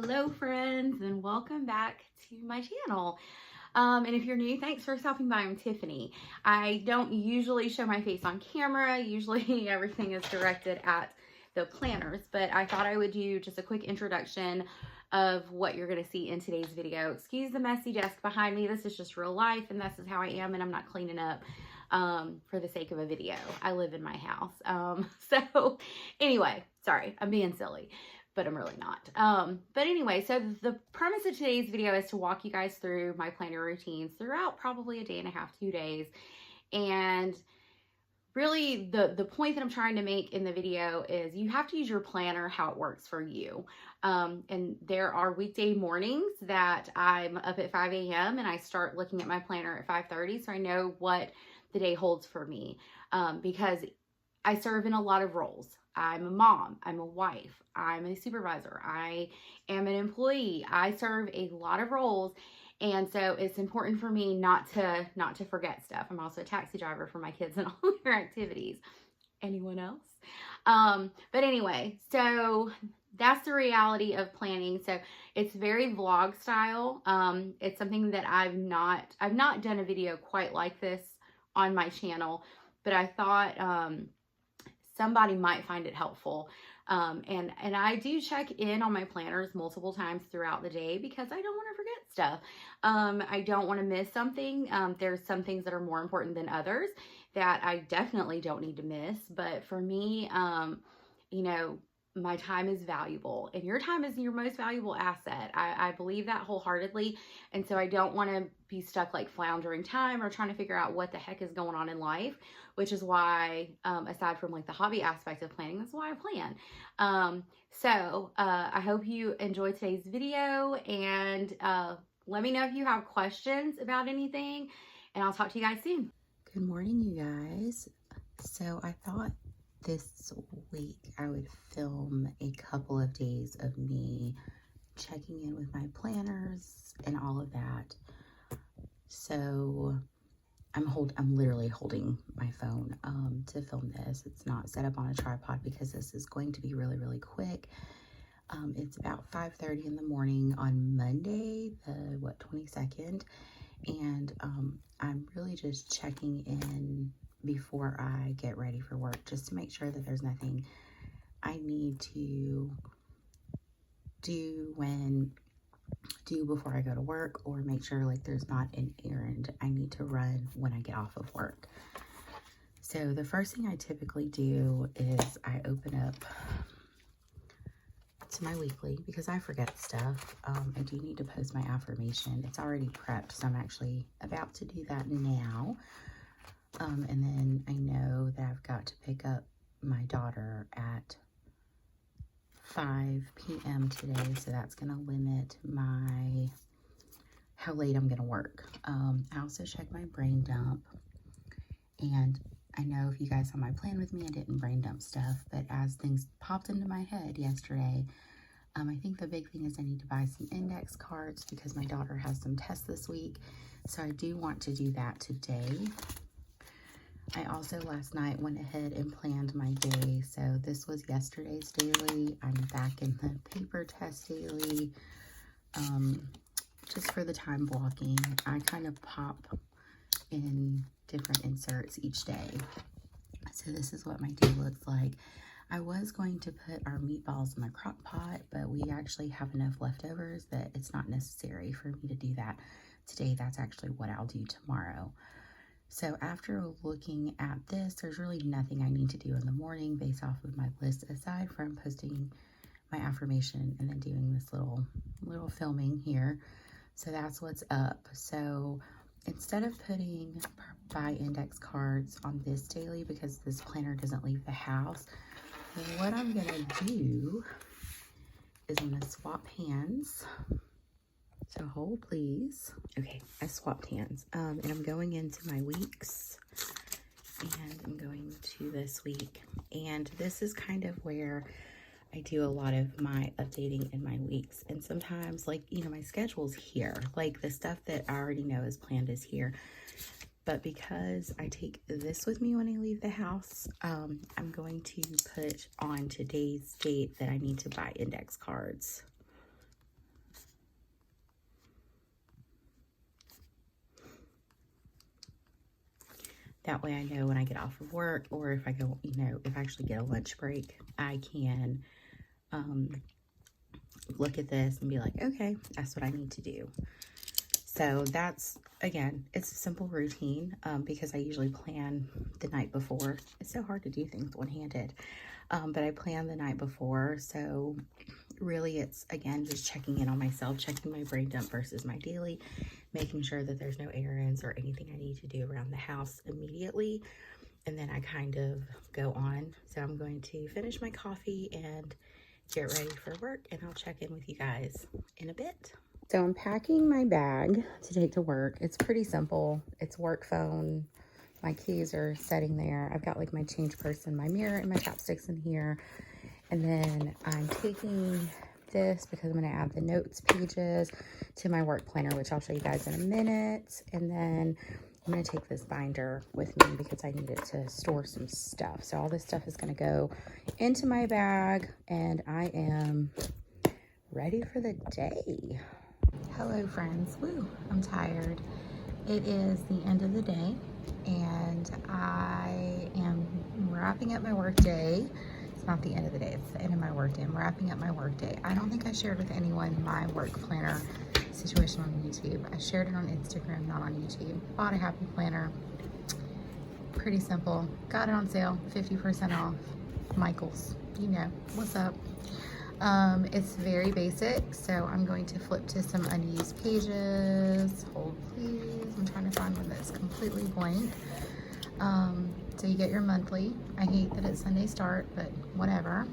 Hello friends, and welcome back to my channel. And if you're new, thanks for stopping by. I'm Tiffany. I don't usually show my face on camera. Usually everything is directed at the planners, but I thought I would do just a quick introduction of what you're going to see in today's video. Excuse the messy desk behind me. This is just real life, and this is how I am, and I'm not cleaning up for the sake of a video. I live in my house. So anyway, sorry, I'm being silly, but I'm really not. But anyway, so the premise of today's video is to walk you guys through my planner routines throughout probably a day and a half, 2 days. And really the point that I'm trying to make in the video is you have to use your planner how it works for you. And there are weekday mornings that I'm up at 5 a.m. and I start looking at my planner at 5:30, so I know what the day holds for me, because I serve in a lot of roles. I'm a mom, I'm a wife, I'm a supervisor, I am an employee. I serve a lot of roles, and so it's important for me not to forget stuff. I'm also a taxi driver for my kids and all their activities. Anyone else? But anyway, so that's the reality of planning. So it's very vlog style. It's something that I've not done a video quite like this on my channel, but I thought somebody might find it helpful. And I do check in on my planners multiple times throughout the day because I don't want to forget stuff. I don't want to miss something. There's some things that are more important than others that I definitely don't need to miss. But for me, you know, my time is valuable, and your time is your most valuable asset. I believe that wholeheartedly. And so I don't want to be stuck like floundering time or trying to figure out what the heck is going on in life, which is why, aside from like the hobby aspect of planning, that's why I plan. So I hope you enjoyed today's video, and let me know if you have questions about anything, and I'll talk to you guys soon. Good morning, you guys. So I thought this week I would film a couple of days of me checking in with my planners and all of that. So I'm literally holding my phone to film this. It's not set up on a tripod because this is going to be really, really quick. It's about 5:30 in the morning on Monday, the 22nd, and I'm really just checking in before I get ready for work, just to make sure that there's nothing I need to do before I go to work, or make sure like there's not an errand I need to run when I get off of work. So the first thing I typically do is I open up to my weekly because I forget stuff. I do need to post my affirmation. It's already prepped, so I'm actually about to do that now. And then I know that I've got to pick up my daughter at 5 p.m. today, so that's going to limit how late I'm going to work. I also check my brain dump, and I know if you guys saw my plan with me, I didn't brain dump stuff, but as things popped into my head yesterday, I think the big thing is I need to buy some index cards because my daughter has some tests this week, so I do want to do that today. I also last night went ahead and planned my day. So this was yesterday's daily. I'm back in the paper test daily. Just for the time blocking, I kind of pop in different inserts each day. So this is what my day looks like. I was going to put our meatballs in the crock pot, but we actually have enough leftovers that it's not necessary for me to do that today. That's actually what I'll do tomorrow. So after looking at this, there's really nothing I need to do in the morning based off of my list, aside from posting my affirmation and then doing this little filming here. So that's what's up. So instead of putting buy index cards on this daily, because this planner doesn't leave the house, what I'm gonna do is I'm gonna swap hands. So hold, please. Okay, I swapped hands. And I'm going into my weeks, and I'm going to this week. And this is kind of where I do a lot of my updating in my weeks. And sometimes, like, you know, my schedule's here. Like, the stuff that I already know is planned is here. But because I take this with me when I leave the house, I'm going to put on today's date that I need to buy index cards. That way I know when I get off of work, or if I go, you know, if I actually get a lunch break, I can look at this and be like, okay, that's what I need to do. So that's, again, it's a simple routine because I usually plan the night before. It's so hard to do things one-handed, but I plan the night before. So really it's, again, just checking in on myself, checking my brain dump versus my daily, making sure that there's no errands or anything I need to do around the house immediately. And then I kind of go on. So I'm going to finish my coffee and get ready for work, and I'll check in with you guys in a bit. So I'm packing my bag to take to work. It's pretty simple. It's work phone. My keys are sitting there. I've got like my change purse and my mirror and my chapsticks in here. And then I'm taking this because I'm going to add the notes pages to my work planner, which I'll show you guys in a minute. And then I'm going to take this binder with me because I need it to store some stuff. So all this stuff is going to go into my bag, and I am ready for the day. Hello friends. Woo, I'm tired. It is the end of the day and I am wrapping up my work day. It's not the end of the day, it's the end of my work day. I'm wrapping up my work day. I don't think I shared with anyone my work planner situation on YouTube. I shared it on Instagram, not on YouTube. Bought a happy planner. Pretty simple. Got it on sale, 50% off. Michael's, you know, what's up? It's very basic, so I'm going to flip to some unused pages. Hold please. I'm trying to find one that's completely blank. So you get your monthly. I hate that it's Sunday start, but whatever.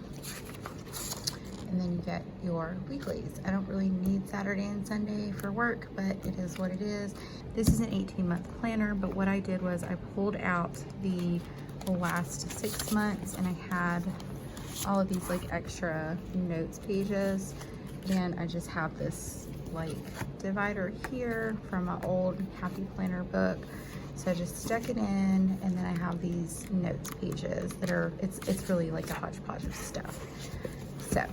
And then you get your weeklies. I don't really need Saturday and Sunday for work, but it is what it is. This is an 18-month planner, but what I did was I pulled out the last 6 months, and I had all of these like extra notes pages, and I just have this like divider here from my old happy planner book. So I just stuck it in, and then I have these notes pages that are, it's really like a hodgepodge of stuff. So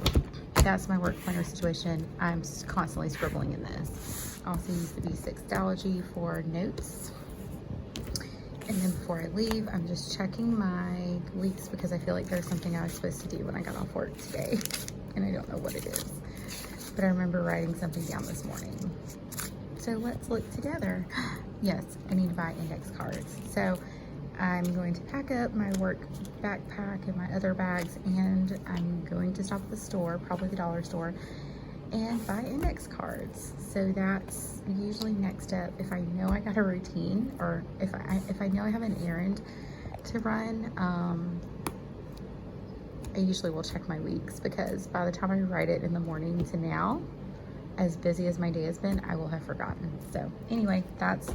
that's my work planner situation. I'm constantly scribbling in this. I also use the B6 for notes. And then before I leave, I'm just checking my leaks because I feel like there's something I was supposed to do when I got off work today, and I don't know what it is. But I remember writing something down this morning. So let's look together. Yes, I need to buy index cards. So I'm going to pack up my work backpack and my other bags, and I'm going to stop at the store, probably the dollar store, and buy index cards. So that's usually next up if I know I got a routine, or if I know I have an errand to run. I usually will check my weeks, because by the time I write it in the morning to now, as busy as my day has been, I will have forgotten. So anyway, that's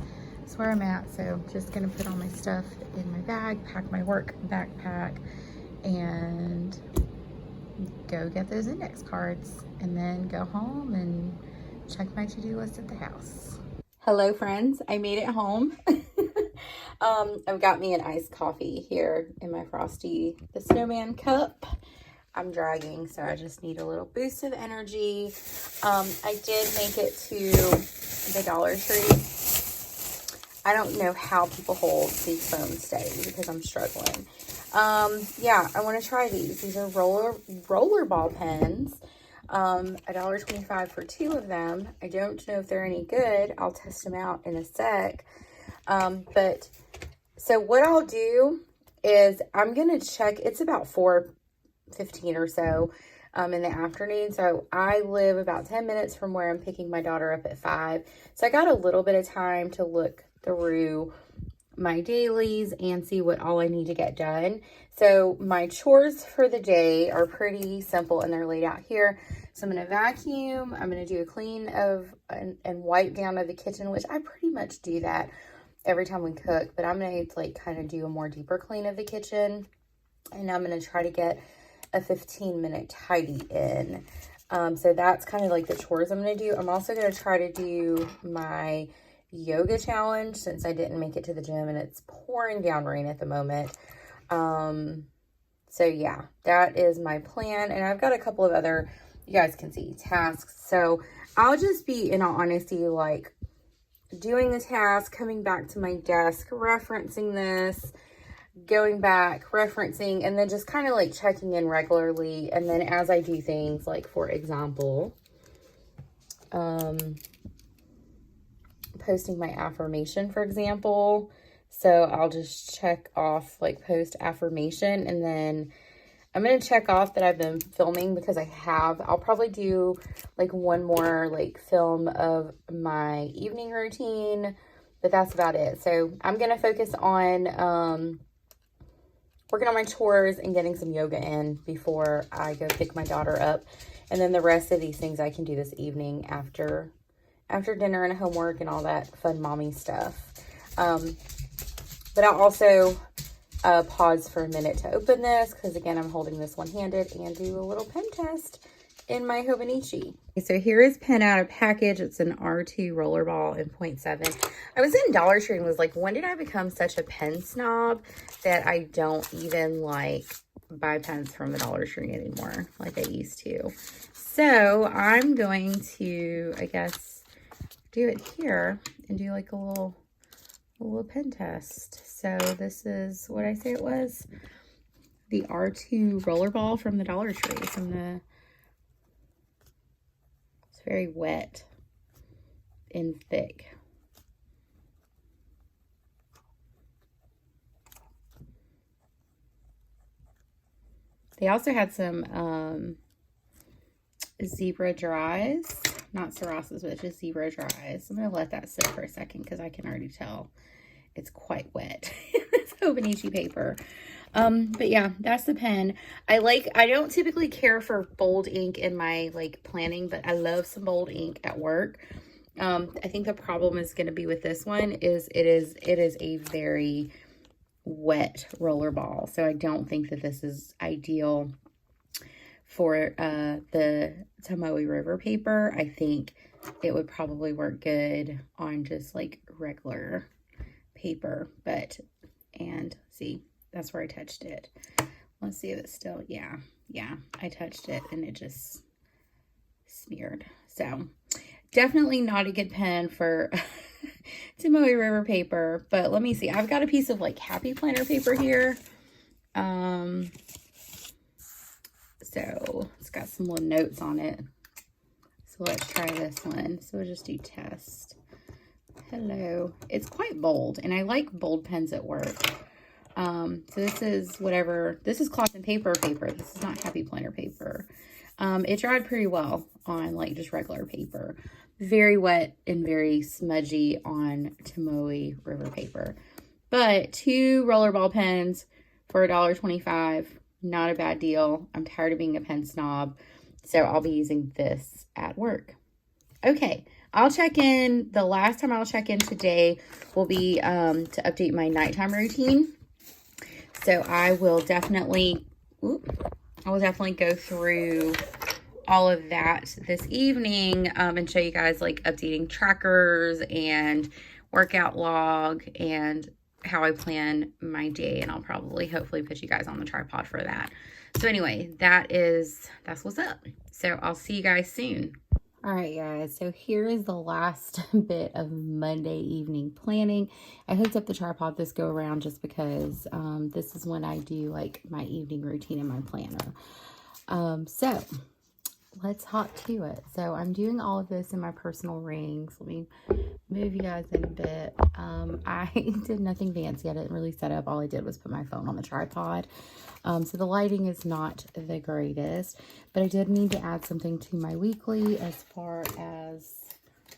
where I'm at. So just gonna put all my stuff in my bag, pack my work backpack, and go get those index cards, and then go home and check my to-do list at the house. Hello friends, I made it home. I've got me an iced coffee here in my Frosty the Snowman cup. I'm dragging, so I just need a little boost of energy. I did make it to the Dollar Tree. I don't know how people hold these phones steady because I'm struggling. Yeah, I want to try these. These are roller ball pens. $1.25 for 2 of them. I don't know if they're any good. I'll test them out in a sec. But so what I'll do is I'm gonna check. It's about 4:15 or so in the afternoon. So I live about 10 minutes from where I'm picking my daughter up at 5. So I got a little bit of time to look through my dailies and see what all I need to get done. So my chores for the day are pretty simple, and they're laid out here. So I'm going to vacuum. I'm going to do a clean of and wipe down of the kitchen, which I pretty much do that every time we cook, but I'm going to like kind of do a more deeper clean of the kitchen. And I'm going to try to get a 15-minute tidy in. So that's kind of like the chores I'm going to do. I'm also going to try to do my yoga challenge since I didn't make it to the gym and it's pouring down rain at the moment. So yeah, that is my plan. And I've got a couple of other, you guys can see, tasks. So I'll just be, in all honesty, like doing the task, coming back to my desk, referencing this, going back, referencing, and then just kind of like checking in regularly. And then as I do things, like for example, posting my affirmation, for example. So I'll just check off like post affirmation, and then I'm going to check off that I've been filming because I have. I'll probably do like one more like film of my evening routine, but that's about it. So I'm going to focus on working on my chores and getting some yoga in before I go pick my daughter up. And then the rest of these things I can do this evening after dinner and homework and all that fun mommy stuff. But I'll also pause for a minute to open this because, again, I'm holding this one-handed, and do a little pen test in my Hobonichi. So here is pen out of package. It's an R2 rollerball in 0.7. I was in Dollar Tree and was like, when did I become such a pen snob that I don't even like buy pens from the Dollar Tree anymore like I used to? So I'm going to, I guess, do it here and do like a little pen test. So this is what I say it was, the R2 rollerball from the Dollar Tree. It's very wet and thick. They also had some zebra dries, not Sarasas, but just zebra dries. I'm going to let that sit for a second because I can already tell it's quite wet. This Hobonichi paper. But yeah, that's the pen. I don't typically care for bold ink in my like planning, but I love some bold ink at work. I think the problem is going to be with this one is it is a very wet roller ball. So I don't think that this is ideal for the Tomoe River paper. I think it would probably work good on just like regular paper, and see, that's where I touched it. Let's see if it's still, yeah, I touched it and it just smeared. So definitely not a good pen for Tomoe River paper, but let me see. I've got a piece of like Happy Planner paper here. So it's got some little notes on it. So let's try this one. So we'll just do test. Hello. It's quite bold, and I like bold pens at work. So this is whatever. This is cloth and paper. This is not Happy Planner paper. It dried pretty well on like just regular paper. Very wet and very smudgy on Tomoe River paper. But 2 rollerball pens for $1.25. Not a bad deal. I'm tired of being a pen snob, so I'll be using this at work. Okay, I'll check in. The last time I'll check in today will be to update my nighttime routine. So I will definitely go through all of that this evening and show you guys like updating trackers and workout log and how I plan my day, and I'll probably hopefully put you guys on the tripod for that. So anyway, that's what's up. So I'll see you guys soon. All right, guys, so here is the last bit of Monday evening planning. I hooked up the tripod this go around just because this is when I do like my evening routine in my planner. So let's hop to it. So I'm doing all of this in my personal rings. Let me move you guys in a bit. I did nothing fancy. I didn't really set up. All I did was put my phone on the tripod. So the lighting is not the greatest, but I did need to add something to my weekly as far as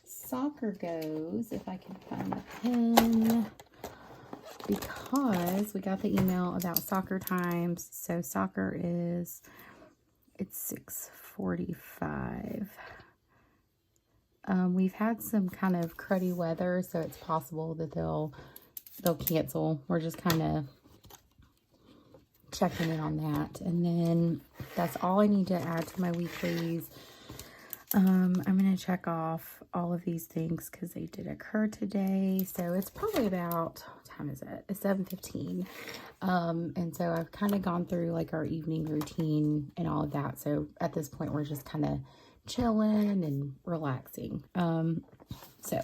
soccer goes. If I can find the pen, because we got the email about soccer times. So soccer it's 6:45. We've had some kind of cruddy weather, so it's possible that they'll cancel. We're just kind of checking in on that. And then that's all I need to add to my weeklies. I'm going to check off all of these things because they did occur today. So it's probably about, what time is it? It's 7:15. And so I've kind of gone through like our evening routine and all of that. So at this point, we're just kind of chilling and relaxing. So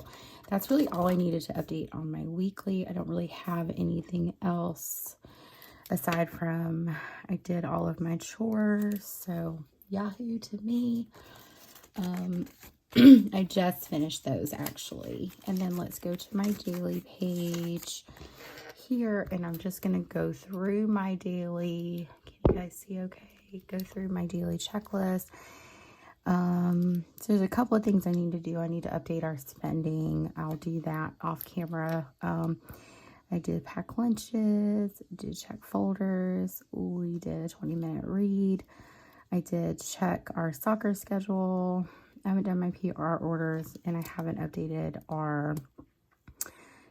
that's really all I needed to update on my weekly. I don't really have anything else aside from I did all of my chores. So Yahoo to me. I just finished those actually. And then let's go to my daily page here, and I'm just going to go through my daily, can you guys see okay? Go through my daily checklist. So there's a couple of things I need to do. I need to update our spending. I'll do that off camera. I did pack lunches, did check folders. We did a 20-minute read. I did check our soccer schedule. I haven't done my PR orders, and I haven't updated our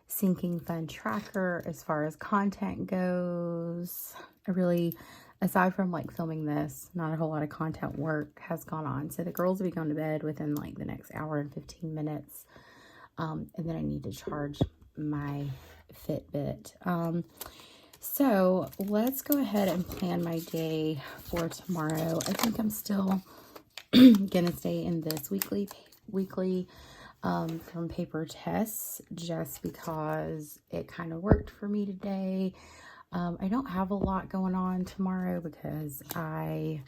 sinking fund tracker as far as content goes. I really, aside from like filming this, not a whole lot of content work has gone on. So the girls will be going to bed within like the next hour and 15 minutes. And then I need to charge my Fitbit. So let's go ahead and plan my day for tomorrow. I think I'm still gonna stay in this weekly from paper tests just because it kind of worked for me today. I don't have a lot going on tomorrow because I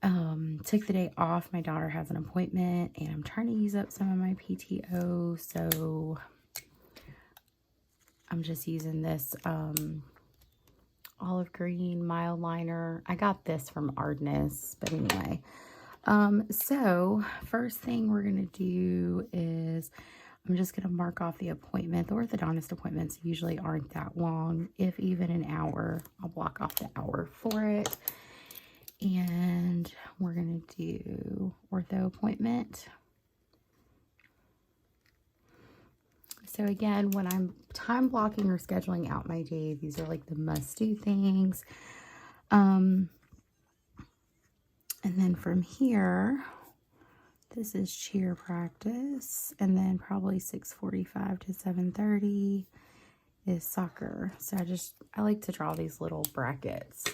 took the day off. My daughter has an appointment and I'm trying to use up some of my PTO, so I'm just using this olive green mild liner. I got this from Ardnas, but anyway. So first thing we're going to do is I'm just going to mark off the appointment. The orthodontist appointments usually aren't that long, if even an hour. I'll block off the hour for it. And we're going to do ortho appointment. So again, when I'm time blocking or scheduling out my day, these are like the must-do things. And then from here, this is cheer practice. And then probably 6:45 to 7:30 is soccer. So I like to draw these little brackets.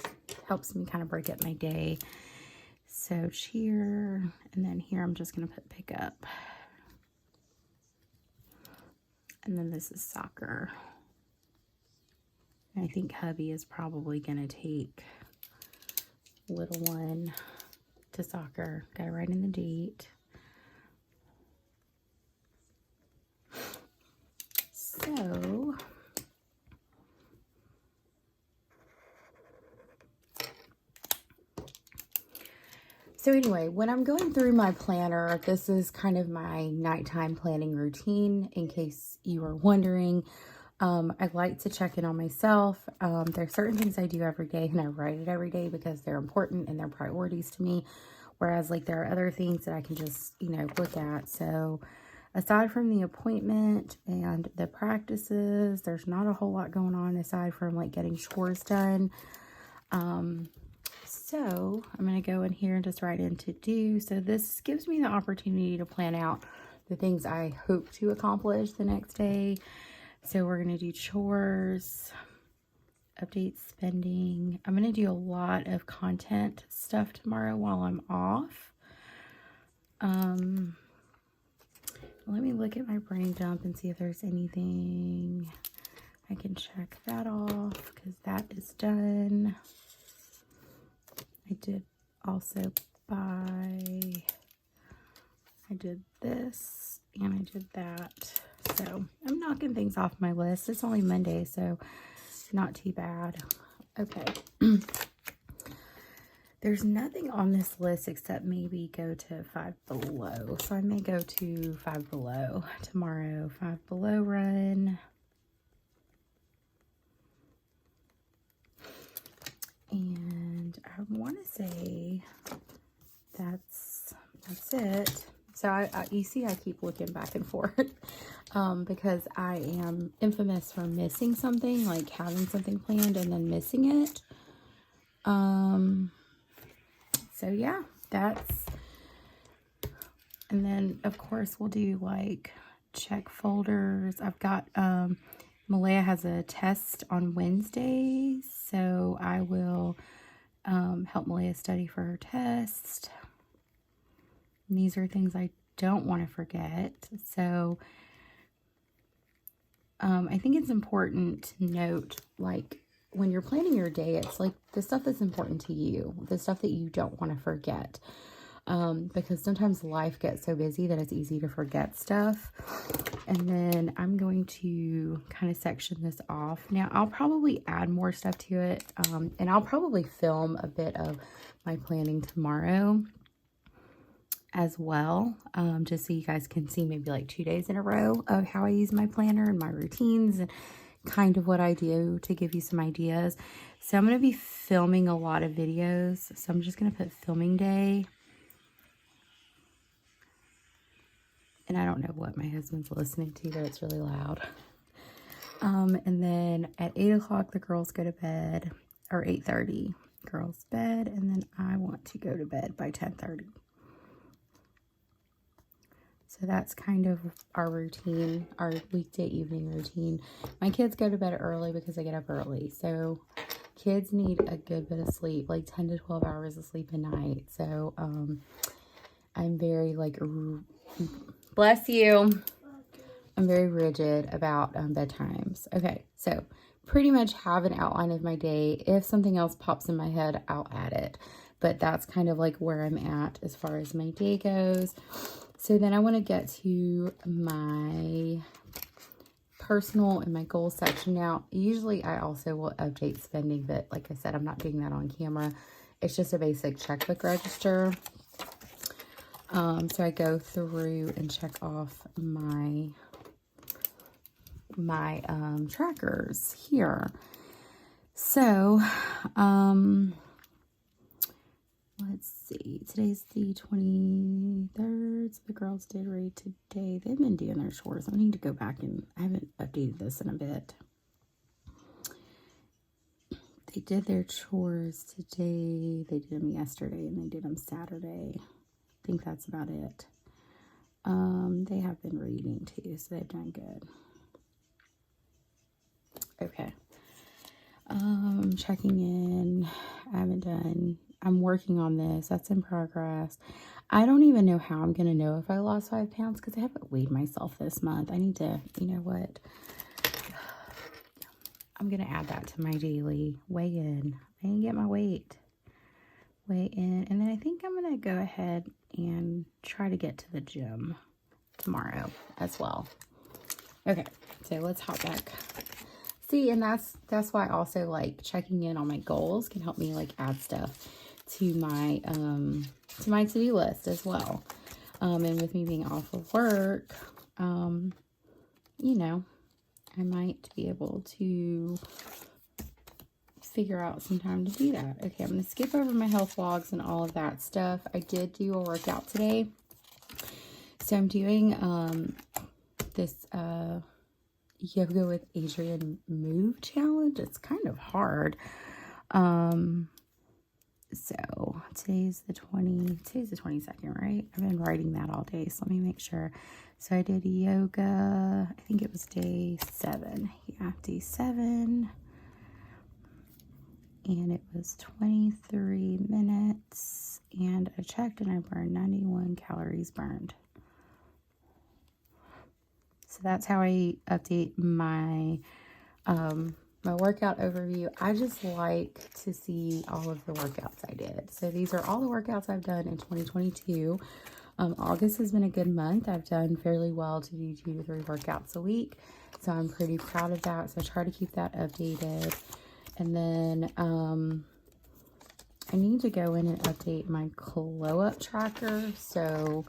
Helps me kind of break up my day. So cheer, and then here I'm just going to put pick up. And then this is soccer. And I think hubby is probably going to take little one to soccer. Got to write in the date. So anyway, when I'm going through my planner, this is kind of my nighttime planning routine, in case you were wondering. I like to check in on myself. There are certain things I do every day, and I write it every day because they're important and they're priorities to me. Whereas like there are other things that I can just, look at. So aside from the appointment and the practices, there's not a whole lot going on aside from like getting chores done. So I'm going to go in here and just write in to do. So this gives me the opportunity to plan out the things I hope to accomplish the next day. So we're going to do chores, update spending. I'm going to do a lot of content stuff tomorrow while I'm off. Let me look at my brain dump and see if there's anything. I can check that off because that is done. I did also I did this and I did that. So I'm knocking things off my list. It's only Monday, so not too bad. Okay. There's nothing on this list except maybe go to Five Below. So I may go to Five Below tomorrow. Five Below run. And I want to say that's it. So you see I keep looking back and forth because I am infamous for missing something, like having something planned and then missing it. So yeah, and then of course we'll do like check folders. I've got, Malaya has a test on Wednesday, so I will help Malaya study for her test. And these are things I don't want to forget. So I think it's important to note, like, when you're planning your day, it's like the stuff that's important to you, the stuff that you don't want to forget. Because sometimes life gets so busy that it's easy to forget stuff. And then I'm going to kind of section this off. Now, I'll probably add more stuff to it. And I'll probably film a bit of my planning tomorrow as well. Just so you guys can see maybe like 2 days in a row of how I use my planner and my routines and kind of what I do to give you some ideas. So I'm going to be filming a lot of videos. So I'm just going to put filming day. And I don't know what my husband's listening to, but it's really loud. And then at 8 o'clock, the girls go to bed, or 8:30, girls bed. And then I want to go to bed by 10:30. So that's kind of our routine, our weekday evening routine. My kids go to bed early because they get up early. So kids need a good bit of sleep, like 10 to 12 hours of sleep a night. So I'm very like... Bless you. I'm very rigid about bedtimes. Okay, so pretty much have an outline of my day. If something else pops in my head, I'll add it. But that's kind of like where I'm at as far as my day goes. So then I want to get to my personal and my goals section now. Usually I also will update spending, but like I said, I'm not doing that on camera. It's just a basic checkbook register. So I go through and check off my trackers here. So, let's see. Today's the 23rd. So the girls did read today. They've been doing their chores. I need to go back and I haven't updated this in a bit. They did their chores today. They did them yesterday and they did them Saturday. I think that's about it. They have been reading too, so they've done good. Okay. Checking in. I haven't done. I'm working on this. That's in progress. I don't even know how I'm going to know if I lost 5 pounds because I haven't weighed myself this month. I need to, you know what? I'm going to add that to my daily weigh-in. I need to get my weight. Weigh in. And then I think I'm going to go ahead and try to get to the gym tomorrow as well. Okay, so let's hop back. See, and that's why I also like checking in on my goals can help me like add stuff to my to-do list as well. And with me being off of work, you know, I might be able to figure out some time to do that. Okay, I'm going to skip over my health vlogs and all of that stuff. I did do a workout today. So I'm doing this yoga with Adrian move challenge. It's kind of hard. So today's the 22nd, right? I've been writing that all day, so let me make sure. So I did yoga, I think it was day 7. Yeah, day 7. And it was 23 minutes. And I checked and I burned 91 calories burned. So that's how I update my my workout overview. I just like to see all of the workouts I did. So these are all the workouts I've done in 2022. August has been a good month. I've done fairly well to do 2 to 3 workouts a week. So I'm pretty proud of that. So I try to keep that updated. And then I need to go in and update my glow-up tracker. So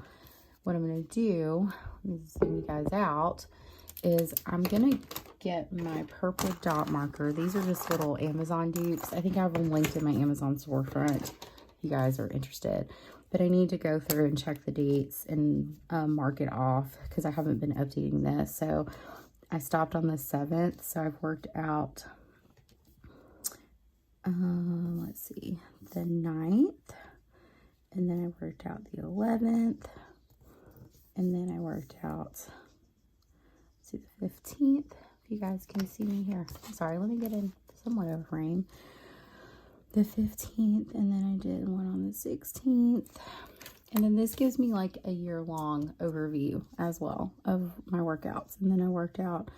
what I'm going to do, let me zoom you guys out, is I'm going to get my purple dot marker. These are just little Amazon dupes. I think I have them linked in my Amazon storefront if you guys are interested. But I need to go through and check the dates and mark it off because I haven't been updating this. So I stopped on the 7th. So I've worked out, let's see, the 9th. And then I worked out the 11th. And then I worked out, let's see, the 15th. If you guys can see me here. Sorry, let me get in somewhat of a frame. The 15th, and then I did one on the 16th. And then this gives me like a year-long overview as well of my workouts. And then I worked out,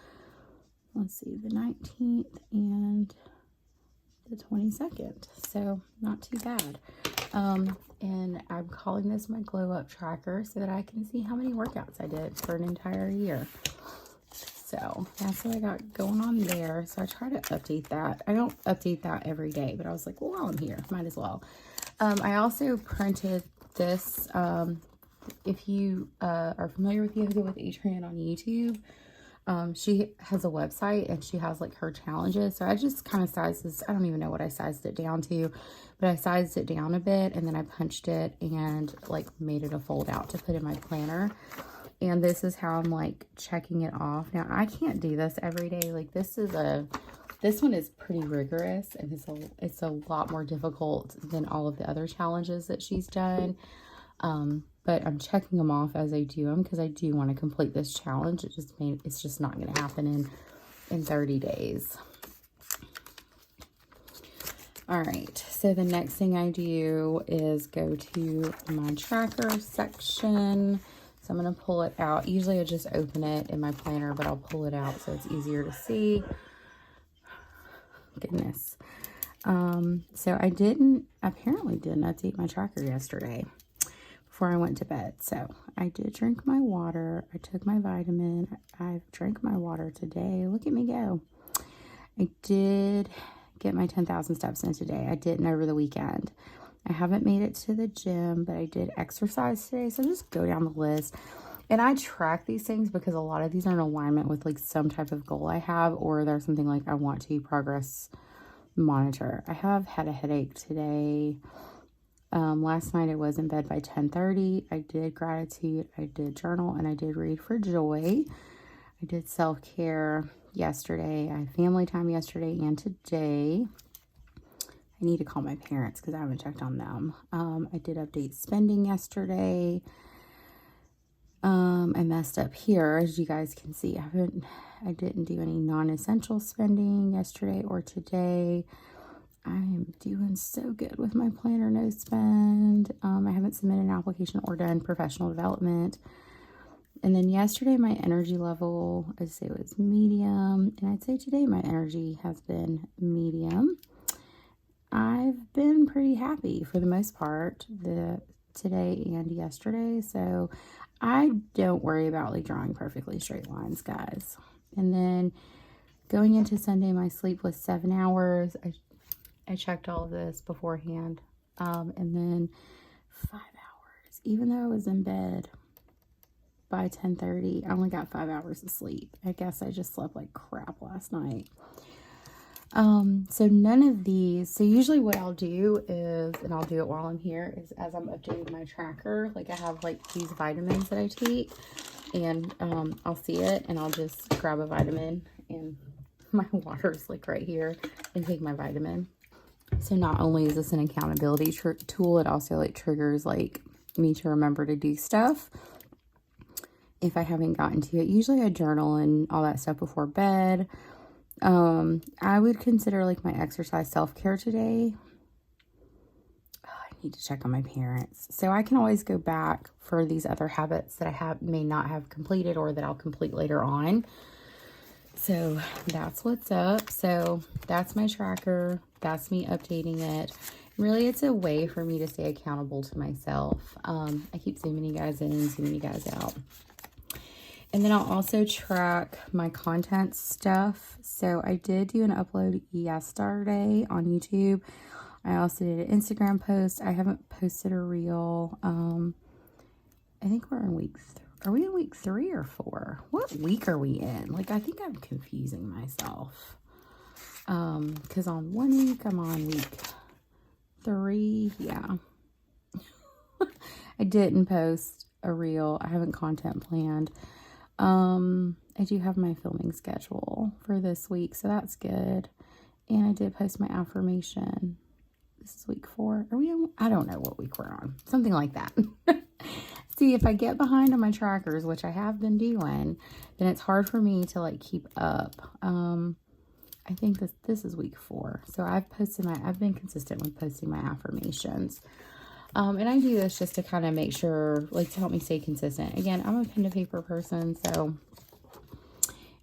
let's see, the 19th and the 22nd. So not too bad. And I'm calling this my glow up tracker so that I can see how many workouts I did for an entire year. So that's what I got going on there. So I try to update that. I don't update that every day, but I was like, well, while I'm here, might as well. I also printed this. If you are familiar with Yoga with Adrienne on YouTube, she has a website and she has like her challenges. So I just kind of sized this. I don't even know what I sized it down to, but I sized it down a bit and then I punched it and like made it a fold out to put in my planner. And this is how I'm like checking it off. Now I can't do this every day. Like this one is pretty rigorous and it's a lot more difficult than all of the other challenges that she's done. But I'm checking them off as I do them because I do want to complete this challenge. It's just not going to happen in 30 days. All right, so the next thing I do is go to my tracker section. So I'm going to pull it out. Usually I just open it in my planner, but I'll pull it out so it's easier to see. Goodness. So I apparently didn't update my tracker yesterday before I went to bed. So I did drink my water. I took my vitamin. I've drank my water today. Look at me go. I did get my 10,000 steps in today. I didn't over the weekend. I haven't made it to the gym, but I did exercise today. So just go down the list. And I track these things because a lot of these are in alignment with like some type of goal I have, or there's something like I want to progress monitor. I have had a headache today. Last night I was in bed by 10:30. I did gratitude, I did journal, and I did read for joy. I did self-care yesterday. I had family time yesterday and today. I need to call my parents because I haven't checked on them. I did update spending yesterday. I messed up here, as you guys can see. I didn't do any non-essential spending yesterday or today. I am doing so good with my planner no spend. I haven't submitted an application or done professional development. And then yesterday my energy level, I'd say, was medium. And I'd say today my energy has been medium. I've been pretty happy for the most part today and yesterday. So I don't worry about like drawing perfectly straight lines, guys. And then going into Sunday, my sleep was 7 hours. I checked all of this beforehand. And then 5 hours, even though I was in bed by 10:30, I only got 5 hours of sleep. I guess I just slept like crap last night. So none of these, so usually what I'll do is, and I'll do it while I'm here, is as I'm updating my tracker, like I have like these vitamins that I take, and I'll see it and I'll just grab a vitamin, and my water's like right here, and take my vitamin. So not only is this an accountability tool, it also like triggers like me to remember to do stuff if I haven't gotten to it. Usually I journal and all that stuff before bed. I would consider like my exercise self-care today. I need to check on my parents. So I can always go back for these other habits that I may not have completed or that I'll complete later on. So that's what's up. So that's my tracker. That's me updating it. Really, it's a way for me to stay accountable to myself. I keep zooming you guys in and zooming you guys out. And then I'll also track my content stuff. So I did do an upload yesterday on YouTube. I also did an Instagram post. I haven't posted a reel. I think we're in week 3. Are we in week 3 or 4? What week are we in? Like, I think I'm confusing myself. Because on one week, I'm on week 3. Yeah. I didn't post a reel. I haven't content planned. I do have my filming schedule for this week, so that's good. And I did post my affirmation. This is week 4. Are we on? I don't know what week we're on. Something like that. See, if I get behind on my trackers, which I have been doing, then it's hard for me to like keep up. I think this is week 4. So I've been consistent with posting my affirmations. And I do this just to kind of make sure, like, to help me stay consistent. Again, I'm a pen to paper person, so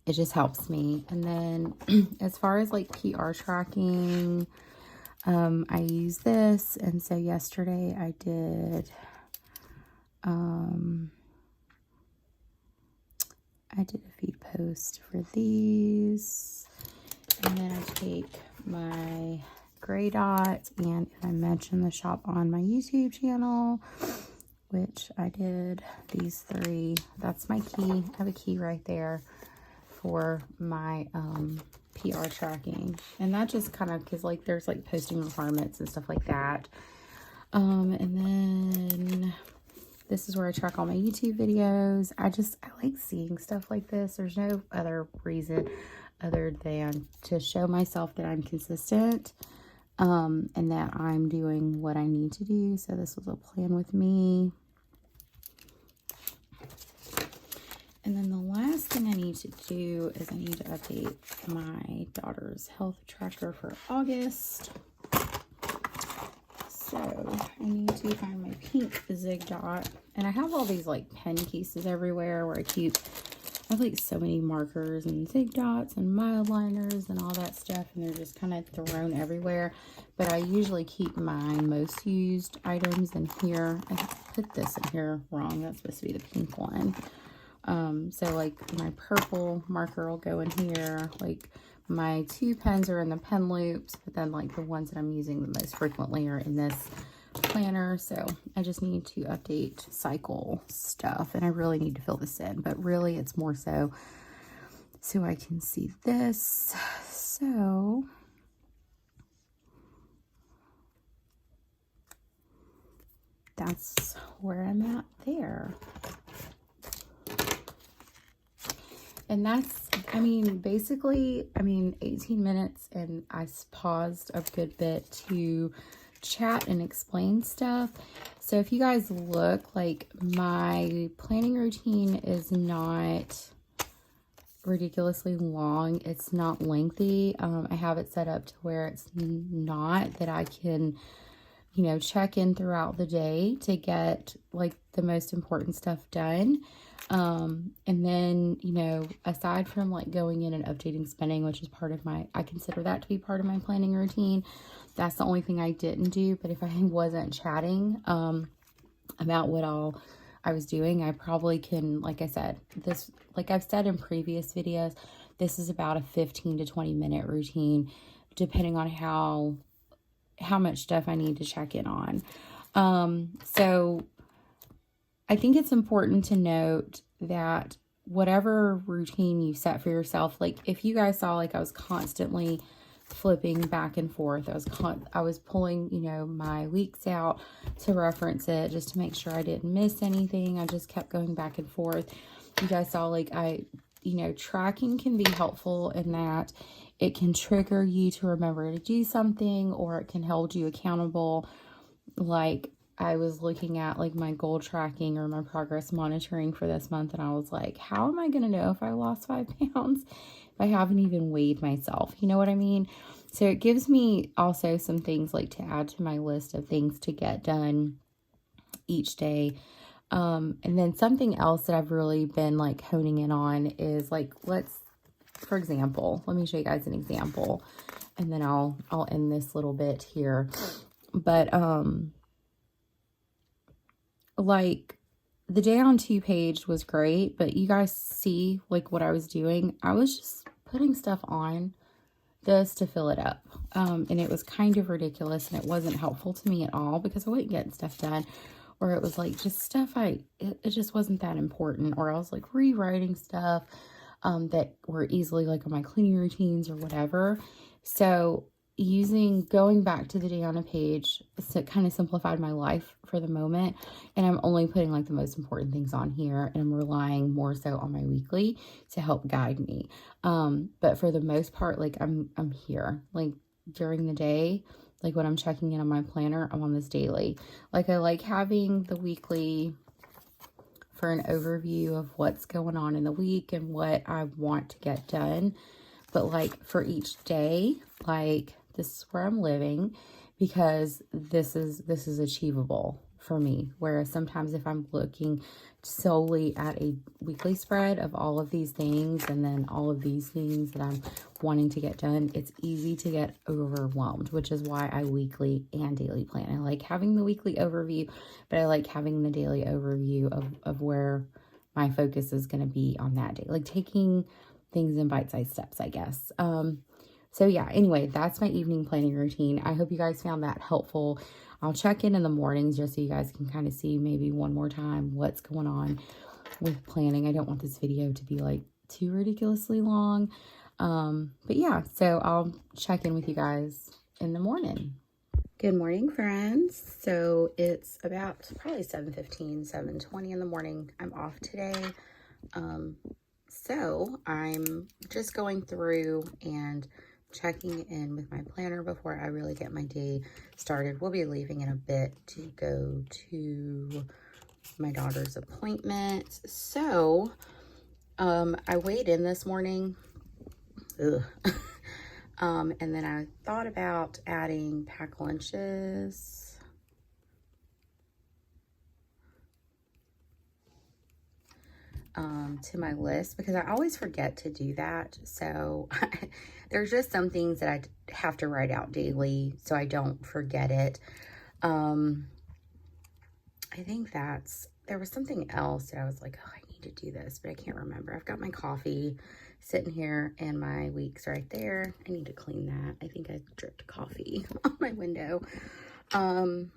it just helps me. And then as far as like PR tracking, I use this. And so yesterday I did, I did a feed post for these. And then I take my gray dot, and I mentioned the shop on my YouTube channel, which I did these 3. That's my key. I have a key right there for my PR tracking. And that just kind of, because like there's like posting requirements and stuff like that. And then this is where I track all my YouTube videos. I like seeing stuff like this. There's no other reason other than to show myself that I'm consistent, and that I'm doing what I need to do. So this was a plan with me. And then the last thing I need to do is I need to update my daughter's health tracker for August. So I need to find my pink zig dot. And I have all these like pen cases everywhere where I have like so many markers and zig dots and mild liners and all that stuff. And they're just kind of thrown everywhere. But I usually keep my most used items in here. I put this in here wrong. That's supposed to be the pink one. So like my purple marker will go in here. Like my 2 pens are in the pen loops, but then like the ones that I'm using the most frequently are in this planner. So I just need to update cycle stuff, and I really need to fill this in, but really it's more so I can see this. So that's where I'm at there. And that's, I mean, basically, 18 minutes, and I paused a good bit to chat and explain stuff. So if you guys look, like, my planning routine is not ridiculously long. It's not lengthy. I have it set up to where it's not, that I can, you know, check in throughout the day to get, like, the most important stuff done. And then, you know, aside from like going in and updating spending, which is part of I consider that to be part of my planning routine. That's the only thing I didn't do. But if I wasn't chatting, about what all I was doing, I probably can, like I said, this, like I've said in previous videos, this is about a 15 to 20 minute routine, depending on how much stuff I need to check in on. So I think it's important to note that whatever routine you set for yourself, like if you guys saw, like I was constantly flipping back and forth, I was pulling, you know, my weeks out to reference it just to make sure I didn't miss anything. I just kept going back and forth. You guys saw, like, you know, tracking can be helpful in that it can trigger you to remember to do something, or it can hold you accountable. Like, I was looking at like my goal tracking or my progress monitoring for this month, and I was like, how am I going to know if I lost 5 pounds if I haven't even weighed myself? You know what I mean? So it gives me also some things like to add to my list of things to get done each day. And then something else that I've really been like honing in on is like, for example, let me show you guys an example, and then I'll end this little bit here. But, like the Day on 2 page was great, but you guys see like what I was doing. I was just putting stuff on this to fill it up. And it was kind of ridiculous, and it wasn't helpful to me at all because I wasn't getting stuff done, or it was like just stuff it just wasn't that important, or I was like rewriting stuff that were easily like on my cleaning routines or whatever. So going back to the Day on a page, so it kind of simplified my life for the moment, and I'm only putting like the most important things on here, and I'm relying more so on my weekly to help guide me. But for the most part, like I'm here, like during the day, like when I'm checking in on my planner, I'm on this daily. Like I like having the weekly for an overview of what's going on in the week and what I want to get done. But like for each day, like this is where I'm living, because this is achievable. for me. Whereas sometimes if I'm looking solely at a weekly spread of all of these things and then all of these things that I'm wanting to get done, it's easy to get overwhelmed, which is why I weekly and daily plan. I like having the weekly overview, but I like having the daily overview of where my focus is going to be on that day, like taking things in bite-sized steps, I guess. So yeah, anyway, that's my evening planning routine. I hope you guys found that helpful. I'll check in the mornings just so you guys can kind of see maybe one more time what's going on with planning. I don't want this video to be like too ridiculously long. But yeah, so I'll check in with you guys in the morning. Good morning, friends. So it's about probably 7:15, 7:20 in the morning. I'm off today. So I'm just going through and checking in with my planner before I really get my day started. We'll be leaving in a bit to go to my daughter's appointment. So I weighed in this morning. And then I thought about adding pack lunches. To my list because I always forget to do that. So there's just some things that I have to write out daily so I don't forget it. I think there was something else that I was like, oh, I need to do this, but I can't remember. I've got my coffee sitting here and my Weeks right there. I need to clean that. I think I dripped coffee on my window. And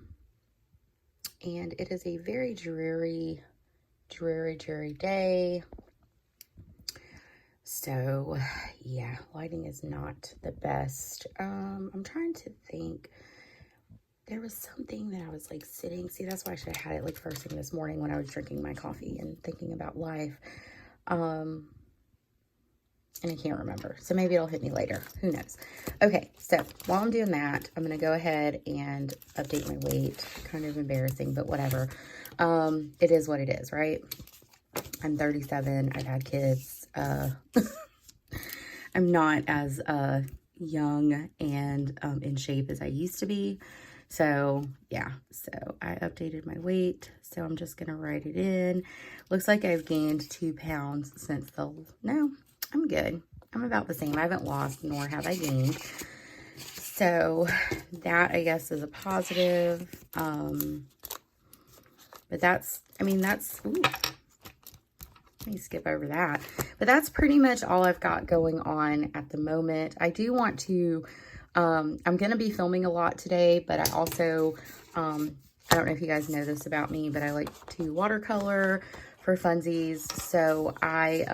it is a very dreary day. So yeah, lighting is not the best. I'm trying to think. There was something that I was like sitting. See, that's why I should have had it like first thing this morning when I was drinking my coffee and thinking about life. And I can't remember. So maybe it'll hit me later. Who knows? Okay, so while I'm doing that, I'm going to go ahead and update my weight. Kind of embarrassing, but whatever. It is what it is, right? I'm 37. I've had kids. I'm not as young and in shape as I used to be. So yeah, so I updated my weight. So I'm just going to write it in. Looks like I've gained 2 pounds since no, I'm good. I'm about the same. I haven't lost nor have I gained. So that I guess is a positive. But that's, ooh, let me skip over that. But that's pretty much all I've got going on at the moment. I do want to, I'm going to be filming a lot today, but I also, I don't know if you guys know this about me, but I like to watercolor for funsies. So I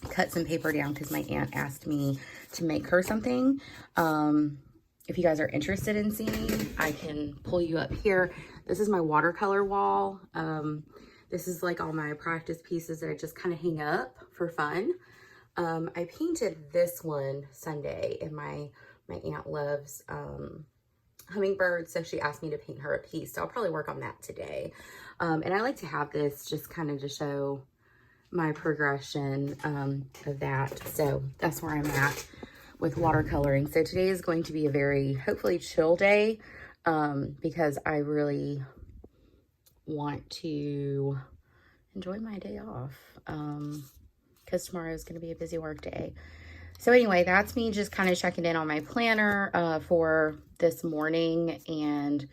cut some paper down because my aunt asked me to make her something. If you guys are interested in seeing, I can pull you up here. This is my watercolor wall. This is like all my practice pieces that I just kind of hang up for fun. I painted this one Sunday, and my aunt loves hummingbirds, so she asked me to paint her a piece. So I'll probably work on that today. And I like to have this just kind of to show my progression of that. So that's where I'm at with watercoloring. So today is going to be a very, hopefully, chill day because I really want to enjoy my day off because tomorrow is going to be a busy work day. So anyway, that's me just kind of checking in on my planner for this morning. And,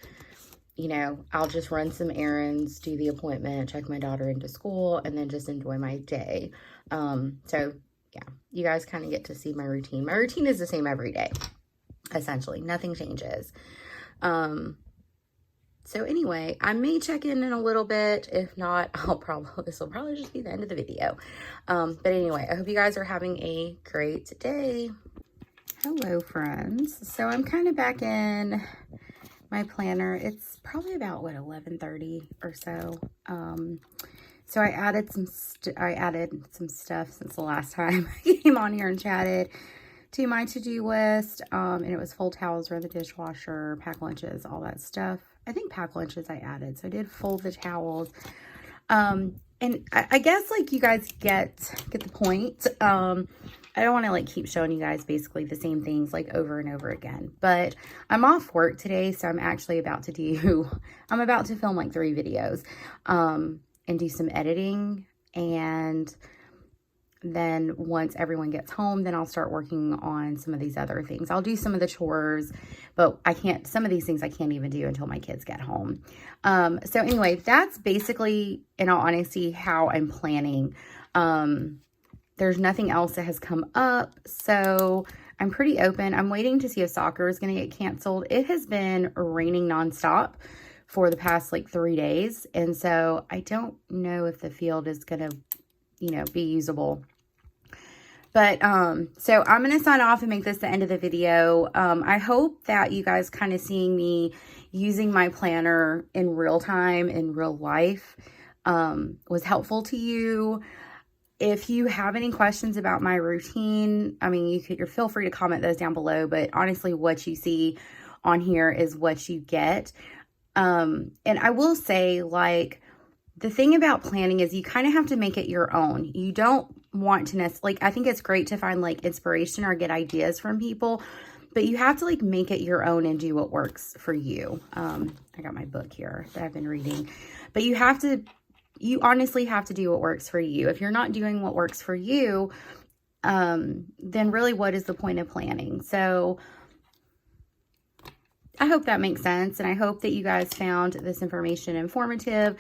you know, I'll just run some errands, do the appointment, check my daughter into school, and then just enjoy my day. So yeah, you guys kind of get to see my routine. My routine is the same every day, essentially. Nothing changes. So anyway, I may check in a little bit. If not, this will probably just be the end of the video. But anyway, I hope you guys are having a great day. Hello, friends. So I'm kind of back in my planner. It's probably about, 11:30 or so. So I added some stuff since the last time I came on here and chatted to my to-do list. And it was fold towels, run the dishwasher, pack lunches, all that stuff. I think pack lunches I added. So I did fold the towels. And I guess like you guys get the point. I don't want to like keep showing you guys basically the same things like over and over again. But I'm off work today, so I'm actually about to film like 3 videos and do some editing. And then once everyone gets home, then I'll start working on some of these other things. I'll do some of the chores, but some of these things I can't even do until my kids get home. So anyway, that's basically, in all honesty, how I'm planning. There's nothing else that has come up, so I'm pretty open. I'm waiting to see if soccer is going to get canceled. It has been raining nonstop for the past like 3 days, and so I don't know if the field is going to, be usable. But, so I'm going to sign off and make this the end of the video. I hope that you guys kind of seeing me using my planner in real time, in real life, was helpful to you. If you have any questions about my routine, I mean, you're feel free to comment those down below, but honestly, what you see on here is what you get. And I will say, like, the thing about planning is you kind of have to make it your own. You don't want to I think it's great to find like inspiration or get ideas from people, but you have to like make it your own and do what works for you. I got my book here that I've been reading, but you honestly have to do what works for you. If you're not doing what works for you, then really what is the point of planning? So I hope that makes sense. And I hope that you guys found this information informative.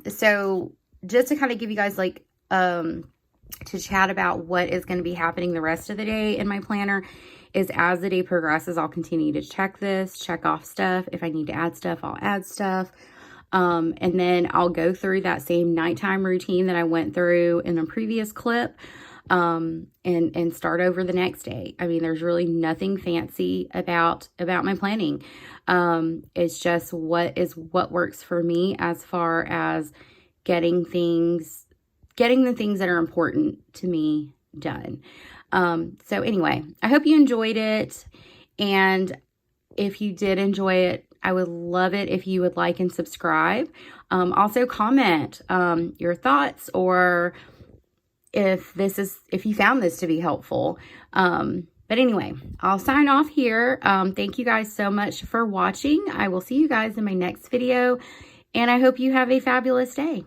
So just to kind of give you guys like, to chat about what is going to be happening the rest of the day in my planner is as the day progresses, I'll continue to check off stuff. If I need to add stuff, I'll add stuff. And then I'll go through that same nighttime routine that I went through in the previous clip, and start over the next day. I mean, there's really nothing fancy about my planning. It's just what works for me as far as getting the things that are important to me done. So anyway, I hope you enjoyed it. And if you did enjoy it, I would love it if you would like and subscribe. Also comment your thoughts, or if you found this to be helpful. But anyway, I'll sign off here. Thank you guys so much for watching. I will see you guys in my next video, and I hope you have a fabulous day.